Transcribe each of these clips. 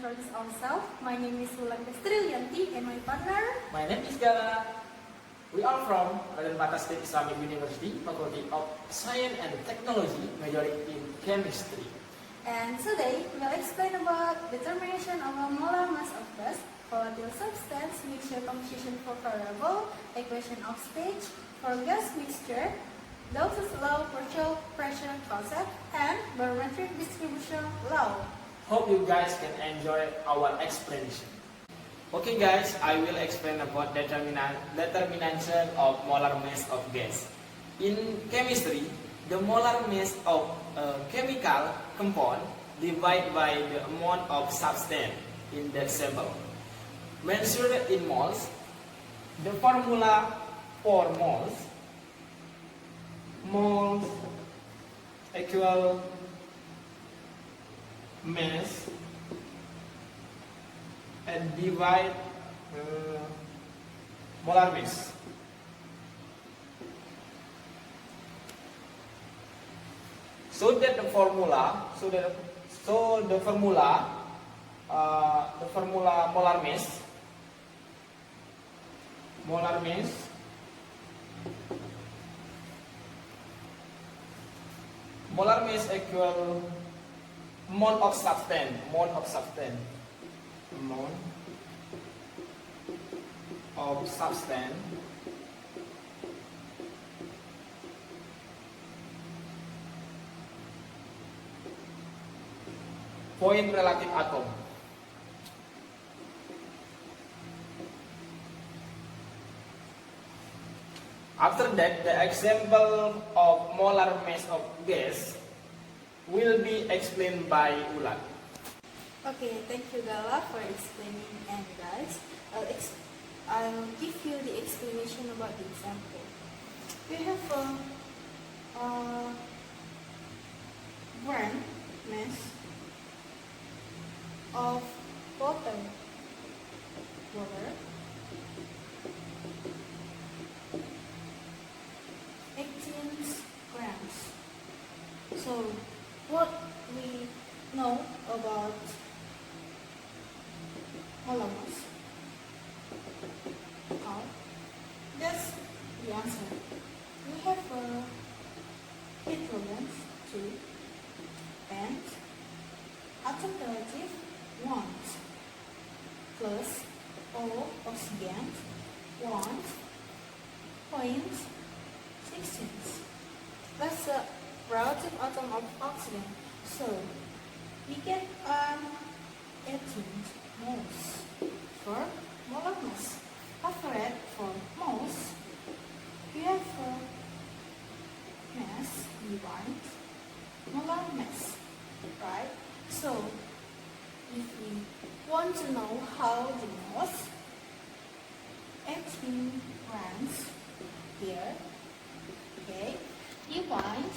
introduce ourselves. My name is Volatil and my partner. My name is Gala. We are from Raden Patah State Islamic University, Faculty of Science and Technology, majoring in chemistry. And today we'll explain about determination of a molar mass of gas, volatile substance, mixture composition for variable, equation of stage for gas mixture, Dalton's law for pressure concept, and barometric distribution law. Hope you guys can enjoy our explanation. Okay guys, I will explain about determination of molar mass of gas. In chemistry, the molar mass of a chemical compound divided by the amount of substance in that sample. Measured in moles, the formula for moles equal mass and divide molar mass. So the formula molar mass equal amount of substance, point relative atom. After that, the example of molar mass of gas will be explained by Ulan. Okay, thank you Gala for explaining, and guys, I'll give you the explanation about the example. We have a gram mass of water 18 grams. So what we know about molar mass? Now, that's the answer. We have hydrogens 2 and atom relative 1 plus O oxygen 1.16. That's the relative atom of oxygen. So we get 18 moles for molar mass. After that, for moles, we have mass divided molar mass, right? So if we want to know how the moles, 18 grams here, okay, divide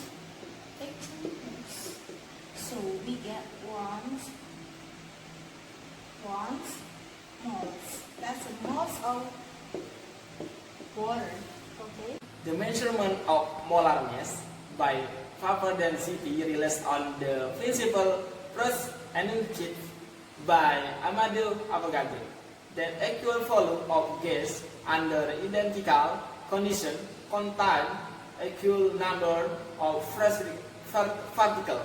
18 moles. So we get one moles. That's a moles of water, okay? The measurement of molar mass by vapor density relies on the principle first enunciated by Amadeo Avogadro, that equal volume of gas under identical condition contain equal number of fresh particles.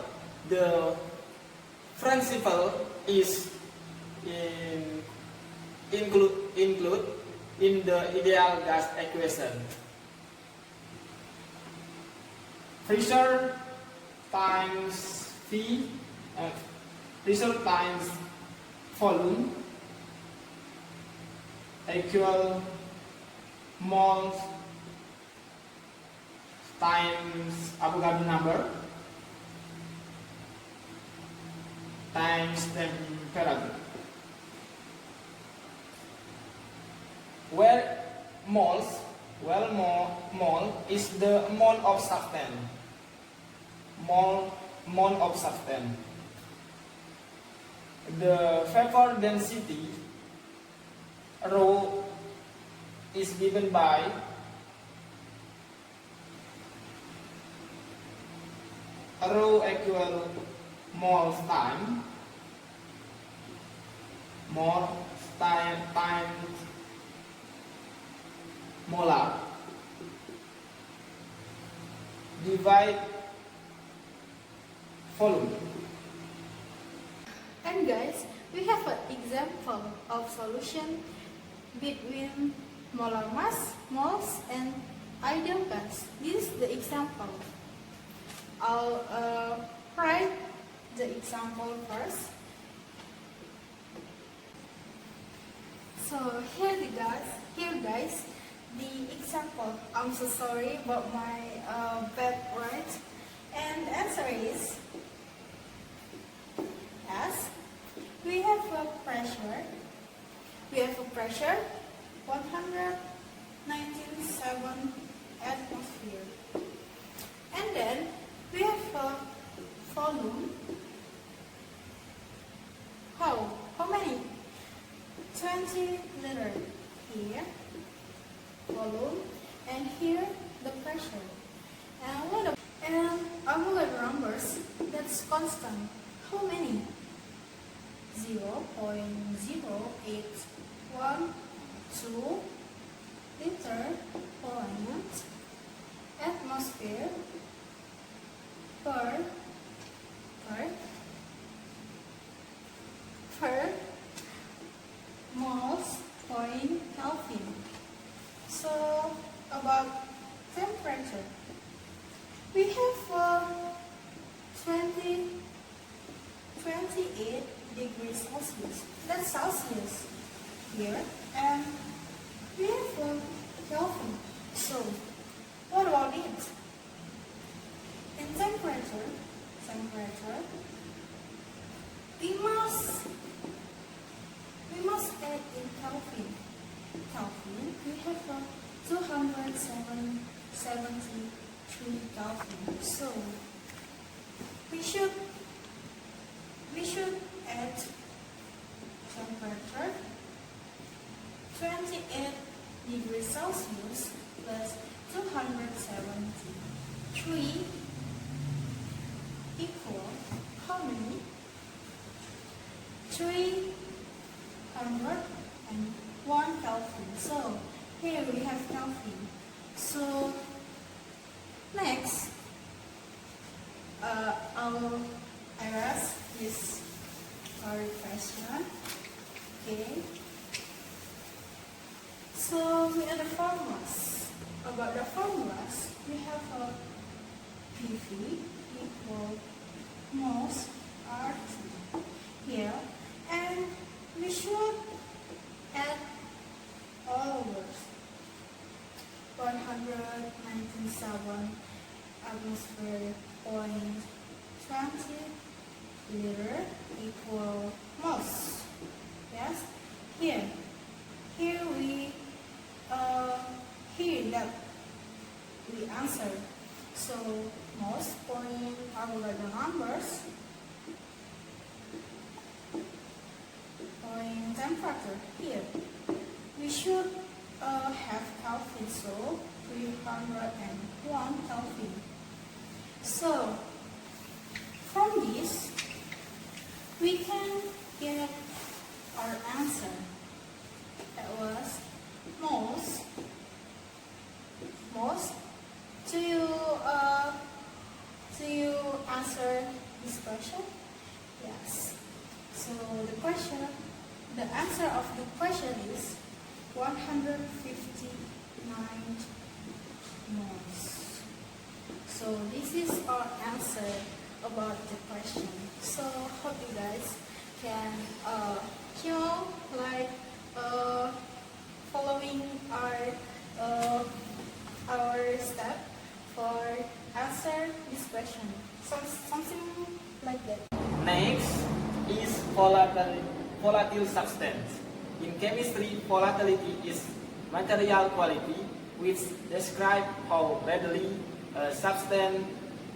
The principle is include in the ideal gas equation. Pressure times V, pressure times volume equal moles times Avogadro number times temperature, where mole is the amount of substance. Mole of substance. The vapor density rho is given by rho equal moles time mole times molar divide volume. And guys, we have an example of solution between molar mass, moles, and ideal gas. This is the example. I'll write the example first. So here guys, the example. I'm so sorry about my bad words. And the answer is yes. We have a pressure. 197 atmosphere. And then we have a volume. How many? 20 liter here, volume, and here the pressure. And molar numbers, that's constant. How many? 0.0812 liter point atmosphere per moles point Kelvin. So about temperature, we have 28 degrees Celsius. That's Celsius here, and we have Kelvin. So what about it? In temperature, we must add in Kelvin. We have 273 Kelvin. So we should add temperature 28 degrees Celsius plus 273 equal how many? 301 Kelvin. So here we have Kelvin. So next, I'll ask this question. Okay. So we have the formulas. About the formulas, we have a PV equal moles RT here, and we should add all overs 197 atmosphere point 20 liter equal moles. Yes, here we answer. So moles point are the numbers. Point temperature here. We should have Kelvin, so 301 Kelvin. So from this, we can get our answer. That was moles. Do you answer this question? Yes. So the answer of the question is 159 moles. So this is our answer about the question. So hope you guys can following our step for answer this question. Something like that. Next is volatile substance. In chemistry, volatility is material quality which describes how readily a substance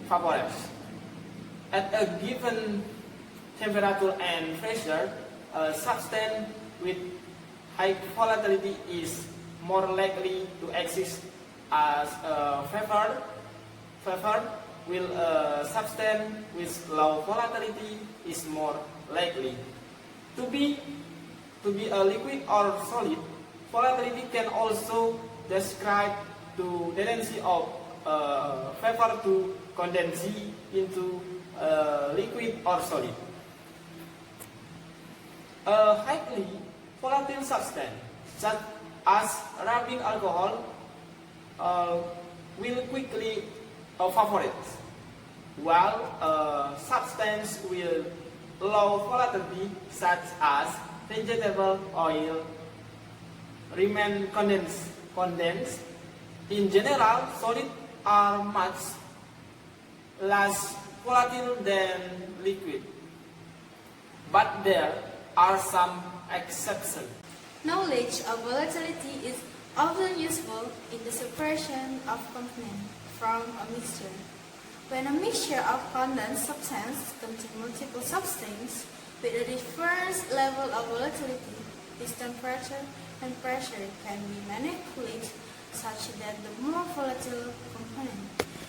evaporates. At a given temperature and pressure, a substance with high volatility is more likely to exist as a favored, while a substance with low volatility is more likely to be to be a liquid or solid, volatility can also describe the tendency of vapor to condense into liquid or solid. A highly volatile substance, such as rubbing alcohol, will quickly evaporate, while a substance with low volatility, such as vegetable oil, remain condensed. In general, solids are much less volatile than liquid, but there are some exceptions. Knowledge of volatility is often useful in the separation of components from a mixture. When a mixture of condensed substance contains multiple substances with a different level of volatility, its temperature and pressure can be manipulated such that the more volatile component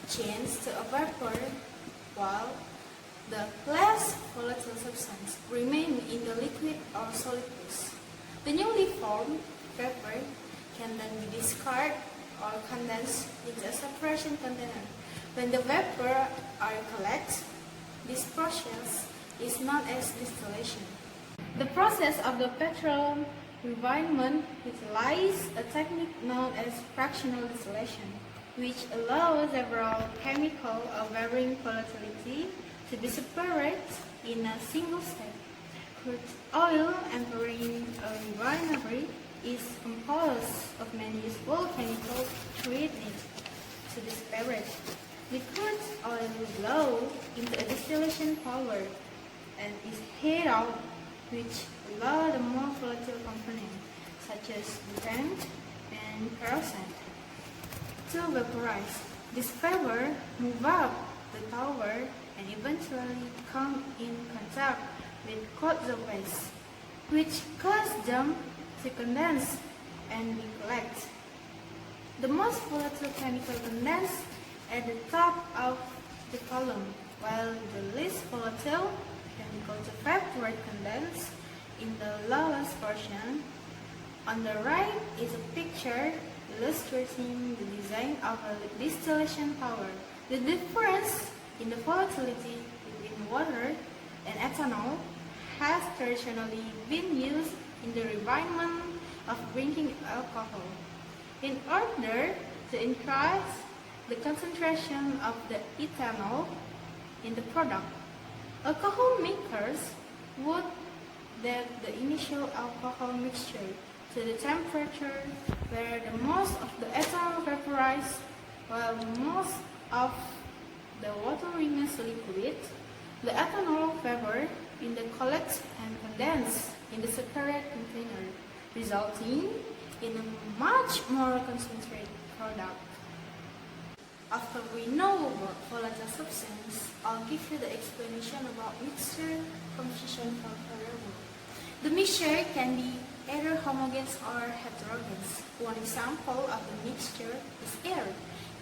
changes to a vapor, while the less volatile substance remains in the liquid or solid phase. The newly formed vapor can then be discarded or condensed into a separation container. When the vapor are collected, this process is known as distillation. The process of the petroleum refinement utilizes a technique known as fractional distillation, which allows several chemicals of varying volatility to be separated in a single step. Crude oil entering a refinery is composed of many useful chemicals treated to be separated. The crude oil will blow into a distillation tower and is heated out, which allow the more volatile components, such as butane and kerosene, to vaporize. This vapor move up the tower and eventually come in contact with cold surface, which cause them to condense and be collected. The most volatile chemical condense at the top of the column, while the least volatile chemical to evaporate condense in the lowest portion. On the right is a picture illustrating the design of a distillation tower. The difference in the volatility between water and ethanol has traditionally been used in the refinement of drinking alcohol. In order to increase the concentration of the ethanol in the product, alcohol makers would that the initial alcohol mixture to the temperature where the most of the ethanol vaporizes while most of the water remains liquid. The ethanol vapor in the collects and condense in the separate container, resulting in a much more concentrated product. After we know about volatile substance, I'll give you the explanation about mixture, composition, or variable. The mixture can be either homogeneous or heterogeneous. One example of the mixture is air.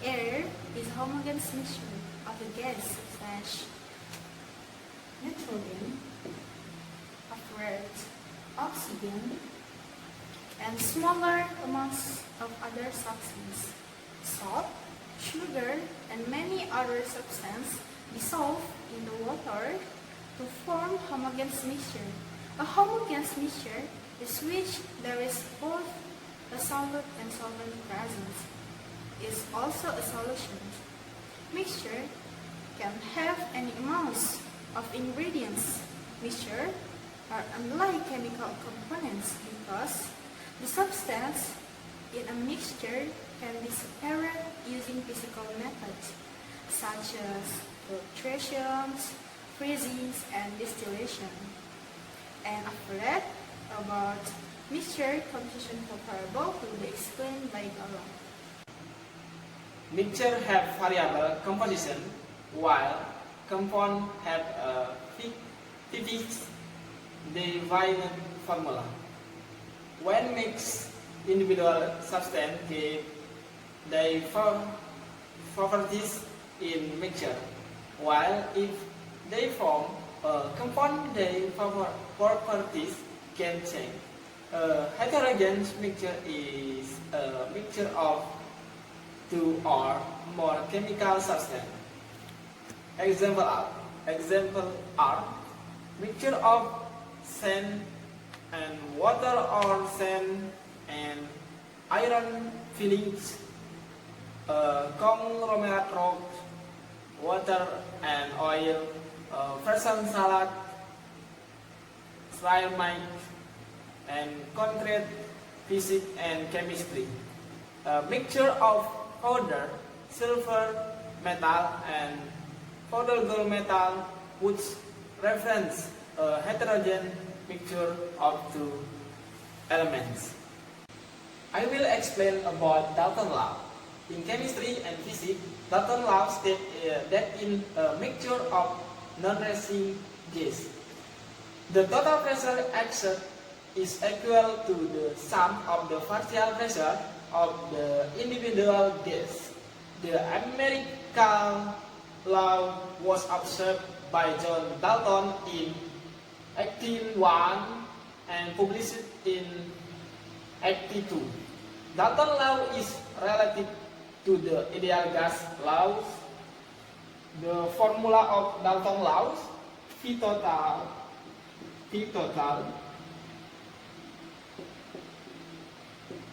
Air is a homogeneous mixture of the gas such as nitrogen, oxygen, and smaller amounts of other substances. Salt, sugar, and many other substances dissolve in the water to form homogeneous mixture. A homogeneous mixture is which there is both a solid and solvent present. Is also a solution. Mixture can have any amounts of ingredients. Mixture are unlike chemical components because the substance in a mixture can be separated using physical methods such as filtration, freezing, and distillation. And after that, about mixture, composition, comparable will be explained by Dalton. Mixture have variable composition, while compound have a fixed defined formula. When mixed, individual substances give their properties in mixture, while if they form a compound, their properties can change. A heterogeneous mixture is a mixture of two or more chemical substances. Example are mixture of sand and water or sand and iron fillings, conglomerate rocks, water and oil, frozen salad, ceramics, and concrete, physics and chemistry. A mixture of powder, silver, metal, and powder gold metal, which reference a heterogeneous mixture of two elements. I will explain about Dalton law. In chemistry and physics, Dalton law states that in a mixture of non-reacting gas, the total pressure exerted is equal to the sum of the partial pressure of the individual gas. The American law was observed by John Dalton in 1801 and published in 1882. Dalton law is relative to the ideal gas laws. The formula of Dalton laws: V total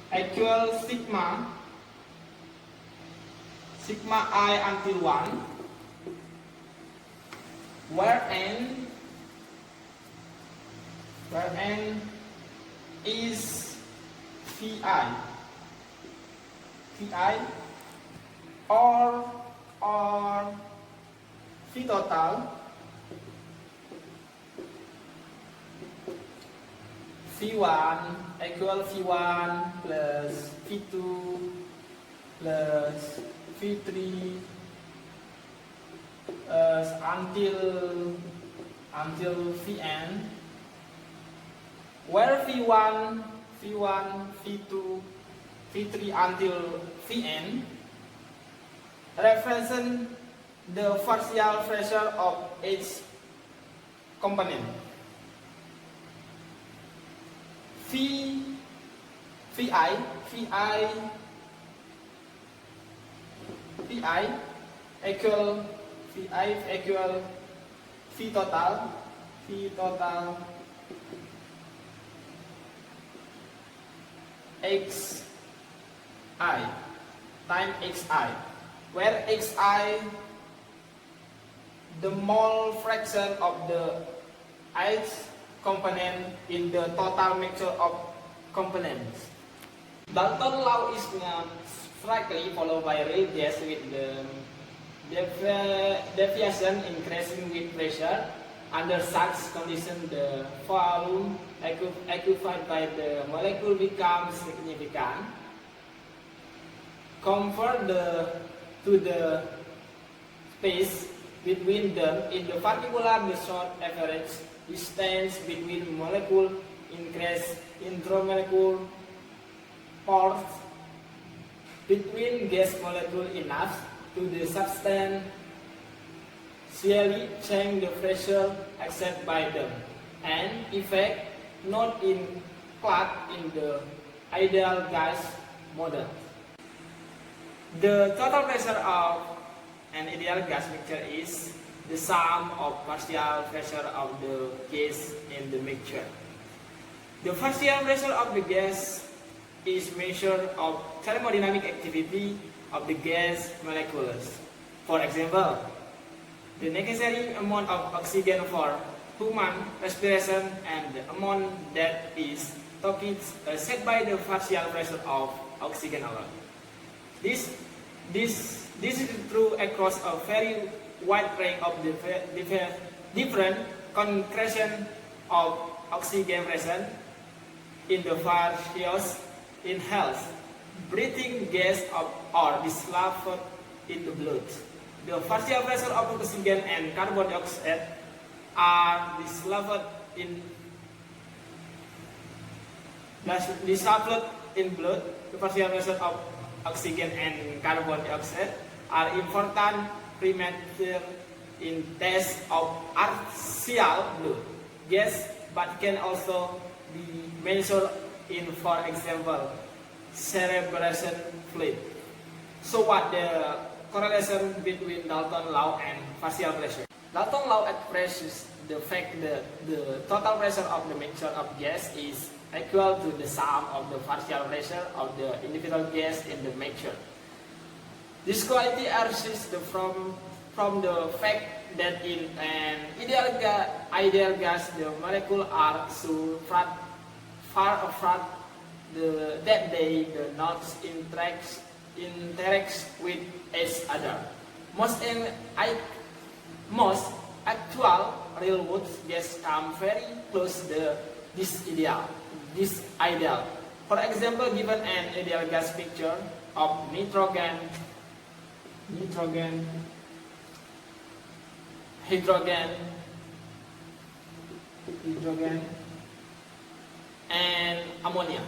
equal sigma I until 1, where n is Vi or V total V1 equal V1 plus V2 plus V3 until Vn, where V1, V2, V3 until Vn represent the partial pressure of each component. Vi equal V total Xi times Xi, where Xi the mole fraction of the ith component in the total mixture of components. Dalton law is not strictly followed by real gas, with the deviation increasing with pressure. Under such conditions, the volume occupied by the molecule becomes significant. Convert to the space between them. In the particular, the short average distance between molecules increase intramolecular force between gas molecules enough to the substantially change the pressure exerted by them, an effect not included in the ideal gas model. The total pressure of an ideal gas mixture is the sum of partial pressure of the gas in the mixture. The partial pressure of the gas is measure of thermodynamic activity of the gas molecules. For example, the necessary amount of oxygen for human respiration and the amount that is toxic set by the partial pressure of oxygen alone. This is true across a very wide range of different concentration of oxygen present in the various inhaled breathing gas or dissolved in the blood. The partial pressure of oxygen and carbon dioxide are dissolved in blood. The partial pressure of oxygen and carbon dioxide are important parameters in tests of artificial blood gas, but can also be measured in, for example, cerebration fluid. So what the correlation between Dalton law and partial pressure? Dalton law expresses the fact that the total pressure of the mixture of gas is equal to the sum of the partial pressure of the individual gas in the mixture. This quality arises from the fact that in an ideal gas, the molecules are so far apart that they do not interact with each other. Most actual real world gas come very close to this ideal. For example, given an ideal gas picture of nitrogen, hydrogen, and ammonia.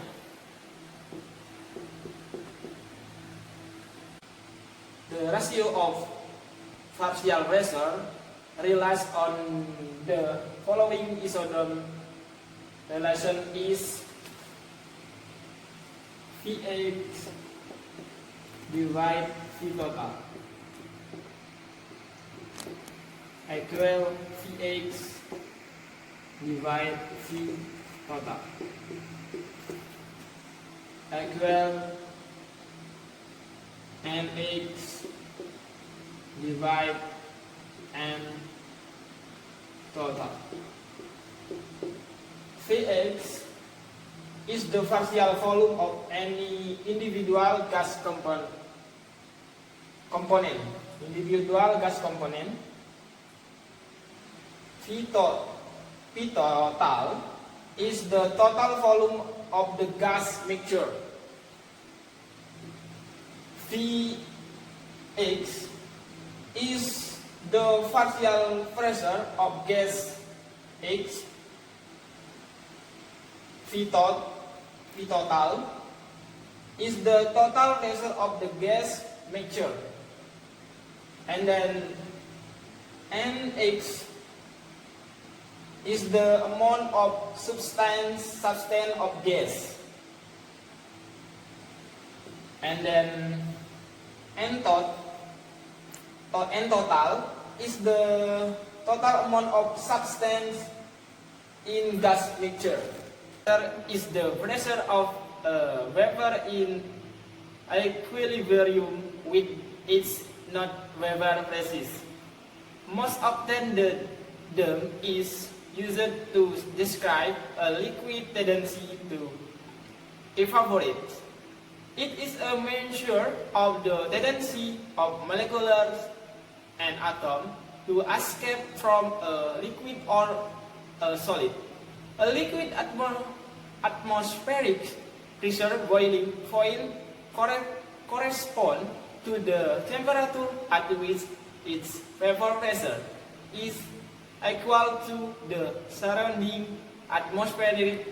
The ratio of partial pressure relies on the following isotherm relation is Vx divide V total equal Vx divide V total equal Nx divide N total. Vx is the partial volume of any individual gas component. V total is the total volume of the gas mixture. Vx is the partial pressure of gas X. V total is the total pressure of the gas mixture, and then Nx is the amount of substance of gas, and then N total is the total amount of substance in gas mixture. Is the pressure of a vapor in equilibrium with its non-vapor process. Most often the term is used to describe a liquid tendency to evaporate. It is a measure of the tendency of molecules and atoms to escape from a liquid or a solid. A liquid atmospheric pressure boiling point corresponds to the temperature at which its vapor pressure is equal to the surrounding atmospheric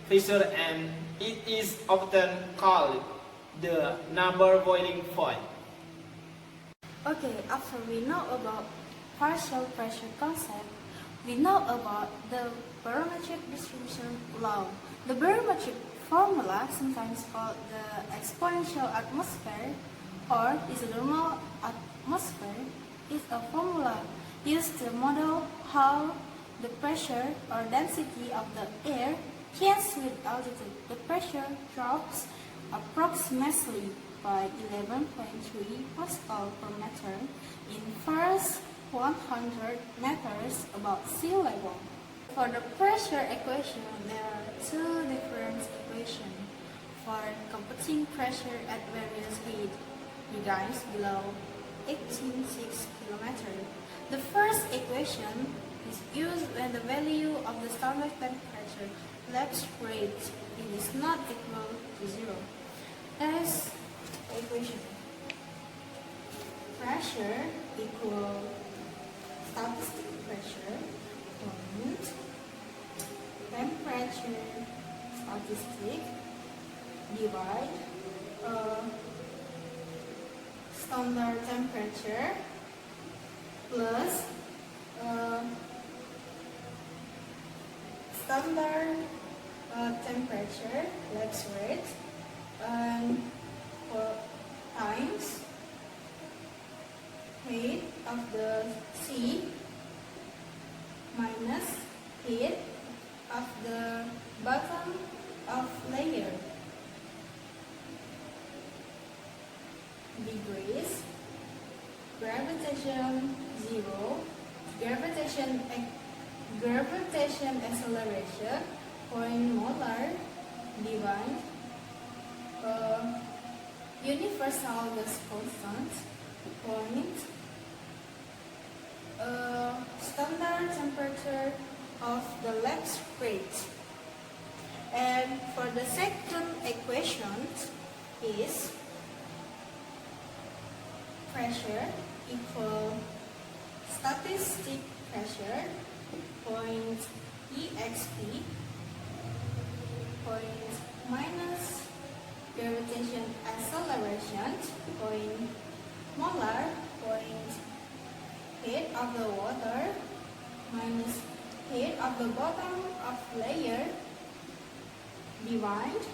pressure, and it is often called the number boiling point. Okay, after we know about partial pressure concept, we know about the barometric distribution law. The barometric formula, sometimes called the exponential atmosphere or isothermal atmosphere, is a formula used to model how the pressure or density of the air changes with altitude. The pressure drops approximately by 11.3 Pascal per meter in first 100 meters above sea level. For the pressure equation, there are two different equations for computing pressure at various heights, begins below 18.6 km. The first equation is used when the value of the standard temperature lapse rate is not equal to 0. As equation, pressure equal statistic pressure point temperature statistic divide standard temperature plus standard temperature, lapse rate, and times height of the sea minus height of the bottom of layer, degrees, gravitation 0, gravitation acceleration, point molar, divine, universal gas constant, point, standard temperature of the lapse rate. And for the second equation is pressure equal static pressure point exp point minus gravitation acceleration point molar point height of the water minus height of the bottom of layer divide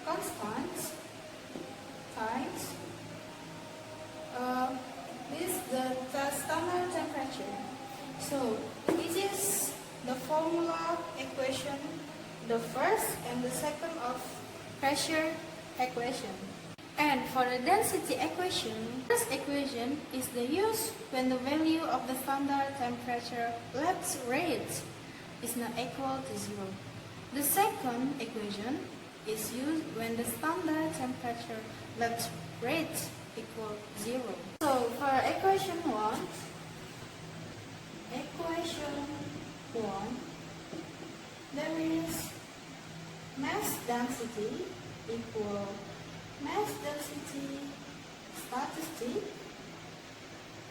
constant times this is the standard temperature. So this is the formula equation, the first and the second of pressure equation. And for the density equation, first equation is the use when the value of the standard temperature lapse rate is not equal to 0. The second equation is used when the standard temperature lapse rate equal 0. So for equation 1, there is mass density equal mass density statistic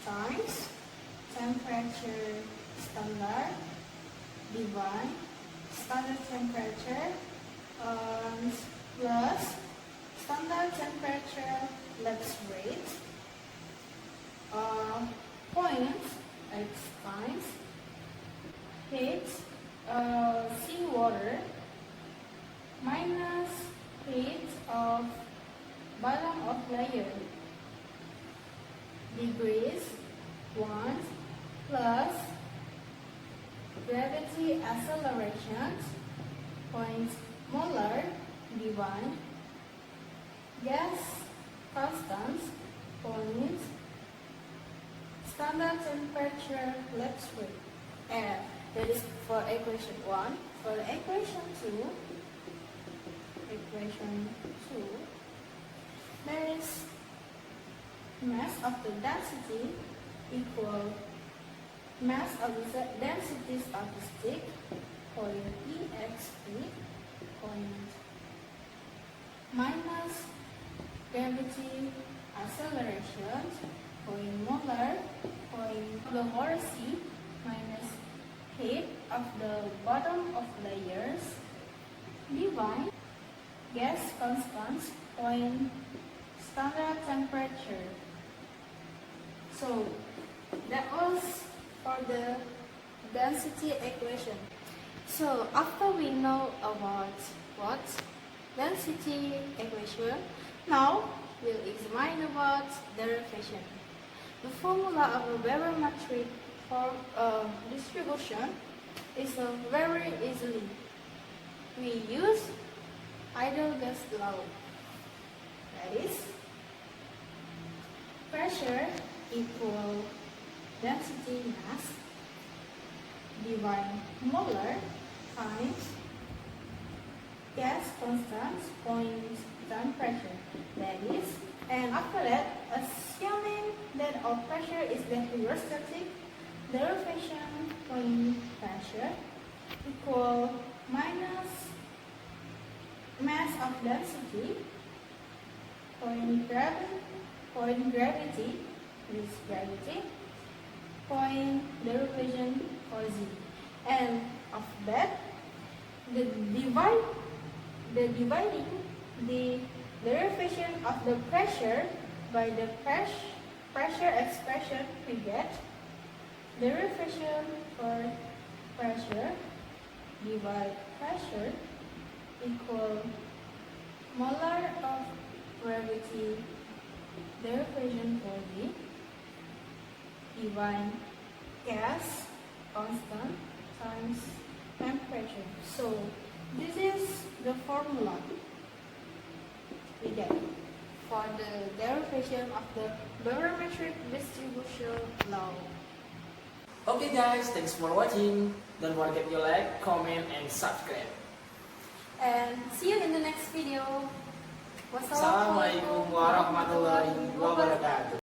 times temperature standard divide standard temperature plus standard temperature lapse rate point x times height seawater minus height of bottom of layer degrees 1 plus gravity acceleration point molar divide gas constant point standard temperature lapse rate. And that is for equation 1. For equation 2, there is mass of the density equal mass of the density statistic point exp point minus gravity acceleration point molar point the horizon minus height of the bottom of layers divide gas constant point standard temperature. So that was for the density equation. So after we know about what density equation, now we'll examine about derivation. The formula of a barometric distribution is very easily. We use ideal gas law. That is pressure equal density mass divide molar times gas constant point temperature. That is, and after that, assuming that our pressure is electrostatic, derivation point pressure equal minus mass of density point gravity is gravity point derivation for z, and of that the dividing the derivation of the pressure by the pressure expression, we get derivation for pressure divide pressure equal molar of gravity derivation for V divide gas constant times temperature. So this is the formula we get for the derivation of the barometric distribution law. Okay guys, thanks for watching. Don't forget to like, comment, and subscribe. And see you in the next video. Assalamualaikum warahmatullahi wabarakatuh.